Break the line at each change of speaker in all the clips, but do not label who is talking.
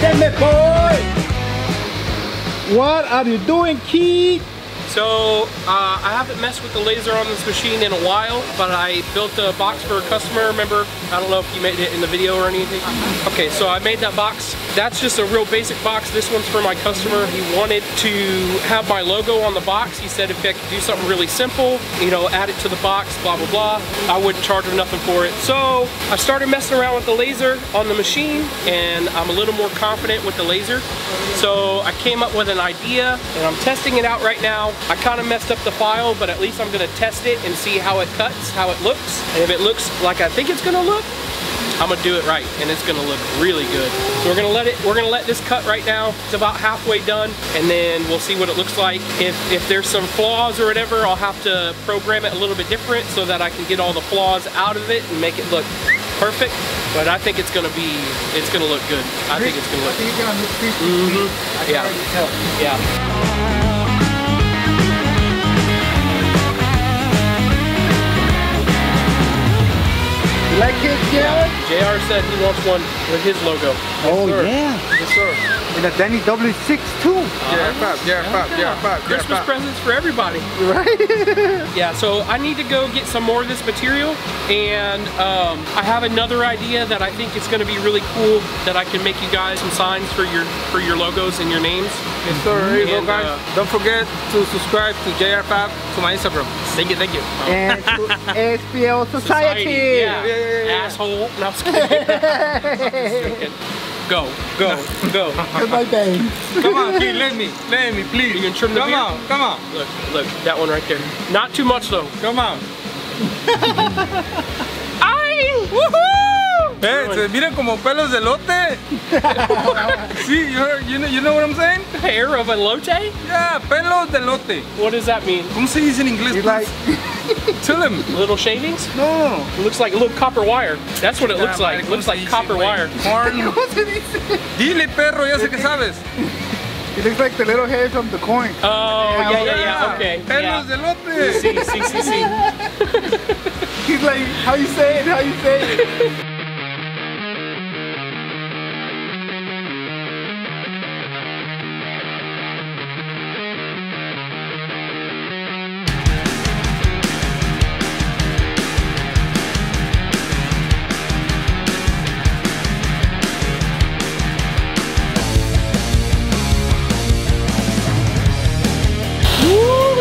Damn it, boy! What are you doing, Keith?
So, I haven't messed with the laser on this machine in a while, but I built a box for a customer, remember? I don't know if you made it in the video or anything. Okay, so I made that box. That's just a real basic box. This one's for my customer. He wanted to have my logo on the box. He said if I could do something really simple, you know, add it to the box, blah, blah, blah, I wouldn't charge him nothing for it. So, I started messing around with the laser on the machine, and I'm a little more confident with the laser. So, I came up with an idea, and I'm testing it out right now. I kind of messed up the file, but at least I'm going to test it and see how it cuts, how it looks. And if it looks like I think it's going to look, I'm going to do it right, and it's going to look really good. So we're going to let this cut right now. It's about halfway done, and then we'll see what it looks like. If there's some flaws or whatever, I'll have to program it a little bit different so that I can get all the flaws out of it and make it look perfect. But I think it's going to look good. I think it's going to look good. Yeah. Yeah.
Like it, JR?
JR said he wants one with his logo.
Oh, yeah.
Yes, sir.
And a Danny W6 too.
Christmas presents for everybody.
Right?
Yeah, so I need to go get some more of this material, and I have another idea that I think is going to be really cool that I can make you guys some signs for your logos and your names.
Yes, sir. Here you go, guys. Don't forget to subscribe to JR Fab to my Instagram. Thank you, thank you.
And to SPL Society.
Yeah. Asshole. No, I'm just kidding. Go.
Goodbye, bang.
Come on, kid, let me, please.
You can trim the beard?
Come on.
Look, that one right there. Not too much though.
Come on.
¡Ay! ¡Woohoo!
Se miran como pelos de lote. See, you know what I'm saying?
Hair of a lote?
Yeah, pelos de lote.
What does that mean?
¿Cómo se dice en inglés?
Like,
tell him.
Little shavings?
No.
It looks like a little copper wire. That's what it looks like. It looks like copper wire.
Dile, perro, ya sé que sabes.
it looks like the little hairs from the coin.
Oh, yeah, okay.
Pelos de lote.
See.
He's like, how you say it?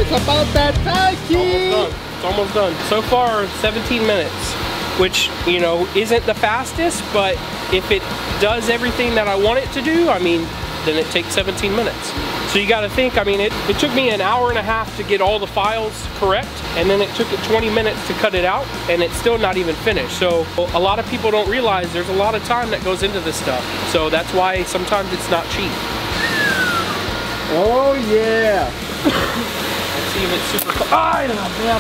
It's about that time, kid.
It's almost done. So far, 17 minutes, which, you know, isn't the fastest, but if it does everything that I want it to do, I mean, then it takes 17 minutes. So you got to think, I mean, it took me an hour and a half to get all the files correct, and then it took it 20 minutes to cut it out, and it's still not even finished. So a lot of people don't realize there's a lot of time that goes into this stuff. So that's why sometimes it's not cheap.
Oh, yeah.
See if it's super close. Ah, yeah,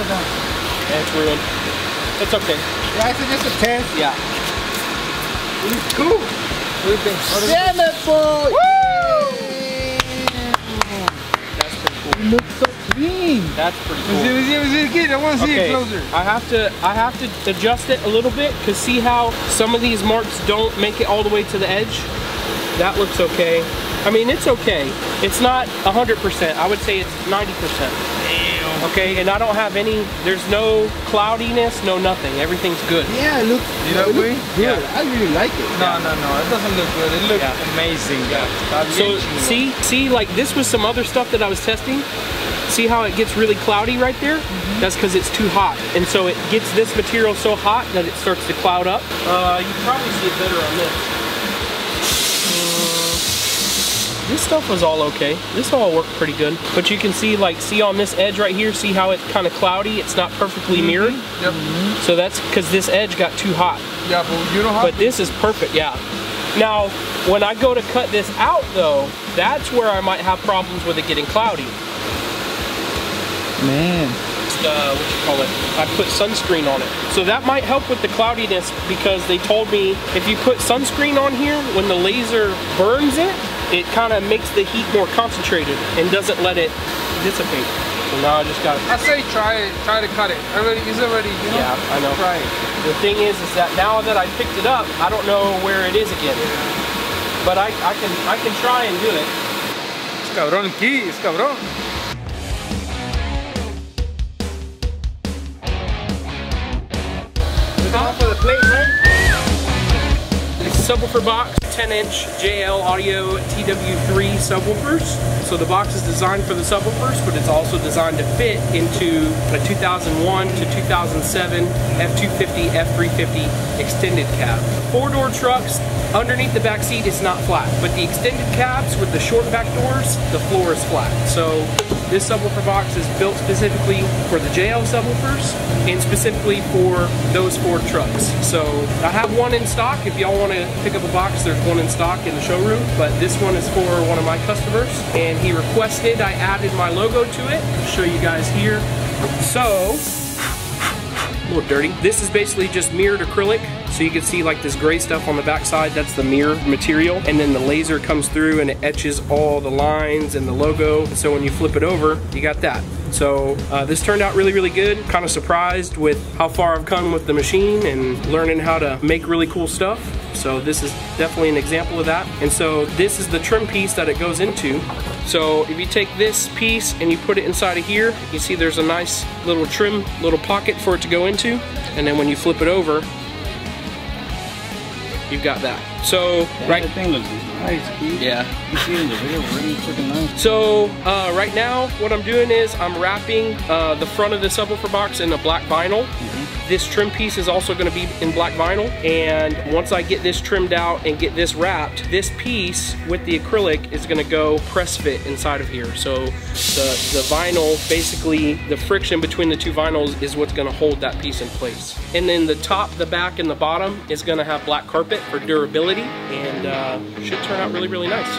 it's ruined. It's okay.
Yeah, it's just a test.
Yeah.
It's cool.
What do you think?
Damn it, boy!
Woo! That's pretty cool.
It looks so clean.
That's pretty cool.
Kid, I want to see it closer.
I have to adjust it a little bit, because see how some of these marks don't make it all the way to the edge? That looks okay. I mean, it's okay. It's not 100%. I would say it's 90%. Okay, and I don't have any, there's no cloudiness, no nothing. Everything's good.
Yeah, it looks, good.
Yeah.
I really like it.
No, it doesn't look good. It looks amazing.
So, see, like this was some other stuff that I was testing. See how it gets really cloudy right there? That's because it's too hot. And so it gets this material so hot that it starts to cloud up. You can probably see it better on this. This stuff was all okay. This all worked pretty good. But you can see, like, see on this edge right here, see how it's kind of cloudy? It's not perfectly mirrored.
Yep.
So that's because this edge got too hot.
Yeah, but you don't have
But this is perfect, yeah. Now, when I go to cut this out though, that's where I might have problems with it getting cloudy.
Man.
What you call it? I put sunscreen on it. So that might help with the cloudiness, because they told me if you put sunscreen on here, when the laser burns it, it kind of makes the heat more concentrated and doesn't let it dissipate. So now I just got to...
I say try to cut it. It's already, you know?
Yeah, I know.
Try it.
The thing is that now that I picked it up, I don't know where it is again. but I can try and do it.
Es cabrón aquí, es cabrón.
For the plate, right?
Subwoofer box, 10-inch JL Audio TW3 subwoofers. So the box is designed for the subwoofers, but it's also designed to fit into a 2001 to 2007 F250, F350 extended cab. 4-door trucks, underneath the back seat it's not flat, but the extended cabs with the short back doors, the floor is flat. So this subwoofer box is built specifically for the JL subwoofers and specifically for those Ford trucks. So I have one in stock. If y'all want to pick up a box, there's one in stock in the showroom, but this one is for one of my customers and he requested I added my logo to it. I'll show you guys here. So, a little dirty. This is basically just mirrored acrylic. So you can see like this gray stuff on the back side, that's the mirror material. And then the laser comes through and it etches all the lines and the logo. So when you flip it over, you got that. So this turned out really, really good. Kind of surprised with how far I've come with the machine and learning how to make really cool stuff. So this is definitely an example of that. And so this is the trim piece that it goes into. So if you take this piece and you put it inside of here, you see there's a nice little trim, little pocket for it to go into. And then when you flip it over, you've got that. So right,
that thing looks nice, dude.
Yeah.
You see in the video, really freaking nice.
So right now, what I'm doing is I'm wrapping the front of the subwoofer box in a black vinyl. This trim piece is also going to be in black vinyl, and once I get this trimmed out and get this wrapped, this piece with the acrylic is going to go press fit inside of here. So the vinyl, basically the friction between the two vinyls is what's going to hold that piece in place. And then the top, the back, and the bottom is going to have black carpet for durability, and should turn out really, really nice.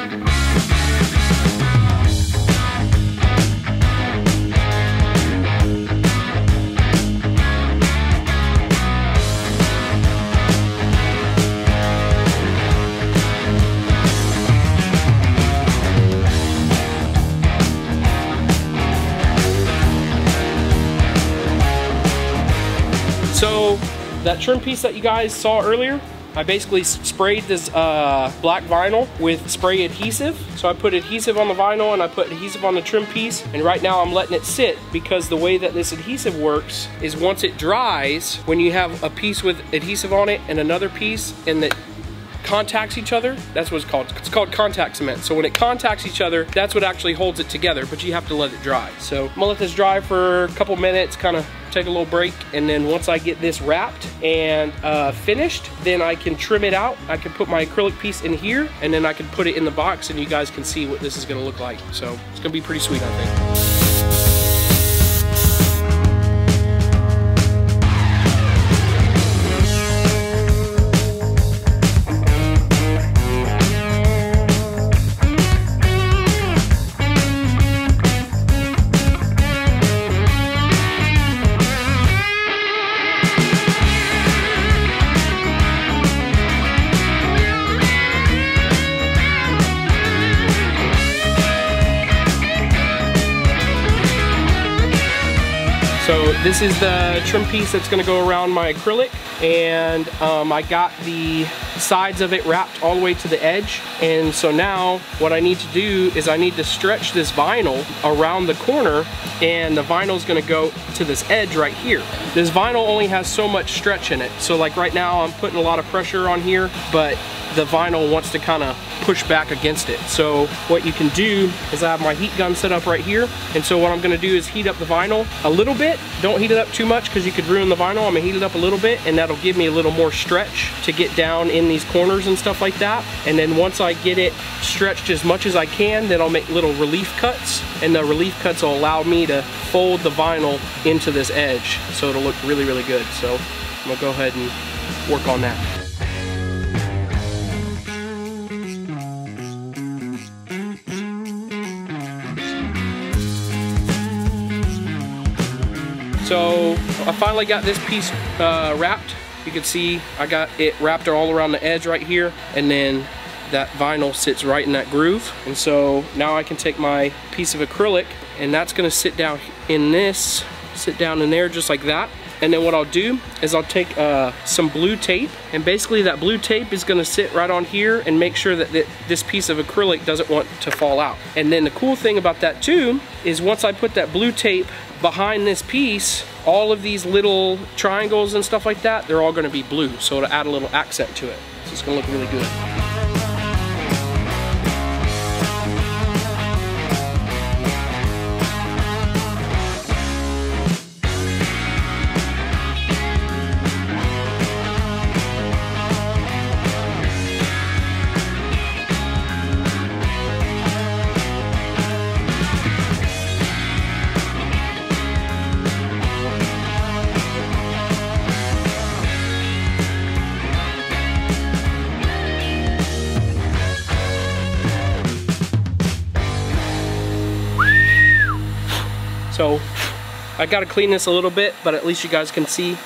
So that trim piece that you guys saw earlier, I basically sprayed this black vinyl with spray adhesive. So I put adhesive on the vinyl and I put adhesive on the trim piece, and right now I'm letting it sit because the way that this adhesive works is once it dries, when you have a piece with adhesive on it and another piece and that contacts each other, that's what it's called. It's called contact cement. So when it contacts each other, that's what actually holds it together, but you have to let it dry. So I'm gonna let this dry for a couple minutes, kind of take a little break, and then once I get this wrapped and finished, then I can trim it out. I can put my acrylic piece in here, and then I can put it in the box and you guys can see what this is gonna look like. So it's gonna be pretty sweet, I think. So this is the trim piece that's gonna go around my acrylic, and I got the sides of it wrapped all the way to the edge. And so now what I need to do is I need to stretch this vinyl around the corner, and the vinyl is gonna go to this edge right here. This vinyl only has so much stretch in it. So like right now I'm putting a lot of pressure on here, but the vinyl wants to kind of push back against it. So what you can do is I have my heat gun set up right here, and so what I'm gonna do is heat up the vinyl a little bit. Don't heat it up too much because you could ruin the vinyl. I'm gonna heat it up a little bit, and that'll give me a little more stretch to get down in these corners and stuff like that. And then once I get it stretched as much as I can, then I'll make little relief cuts, and the relief cuts will allow me to fold the vinyl into this edge, so it'll look really, really good. So I'm gonna go ahead and work on that. So I finally got this piece wrapped. You can see I got it wrapped all around the edge right here, and then that vinyl sits right in that groove. And so now I can take my piece of acrylic, and that's gonna sit down in this, sit down in there just like that. And then what I'll do is I'll take some blue tape, and basically that blue tape is gonna sit right on here and make sure that this piece of acrylic doesn't want to fall out. And then the cool thing about that too is once I put that blue tape behind this piece, all of these little triangles and stuff like that, they're all gonna be blue, so it'll add a little accent to it. So it's gonna look really good. So I gotta clean this a little bit, but at least you guys can see.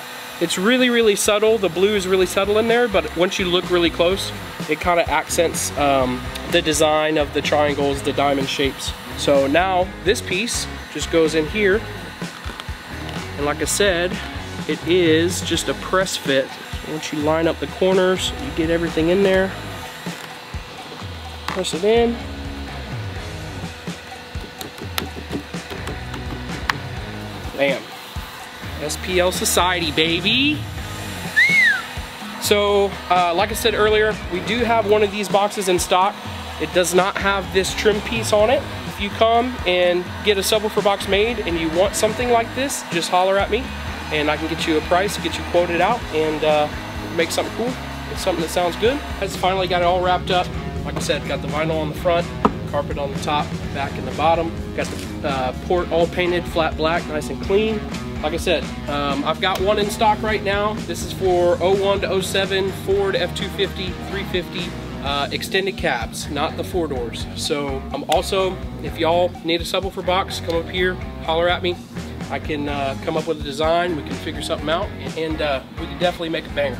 It's really, really subtle. The blue is really subtle in there, but once you look really close, it kind of accents the design of the triangles, the diamond shapes. So now this piece just goes in here. And like I said, it is just a press fit. So once you line up the corners, you get everything in there. Press it in. Bam. SPL Society, baby. So, like I said earlier, we do have one of these boxes in stock. It does not have this trim piece on it. If you come and get a subwoofer box made and you want something like this, just holler at me and I can get you a price, get you quoted out, and make something cool. It's something that sounds good. I just finally got it all wrapped up. Like I said, got the vinyl on the front, carpet on the top, back and the bottom. Got the port all painted flat black, nice and clean. Like I said, I've got one in stock right now. This is for 01 to 07 Ford F250, 350 extended cabs, not the 4 doors. So also, if y'all need a subwoofer box, come up here, holler at me. I can come up with a design, we can figure something out, and we can definitely make a banger.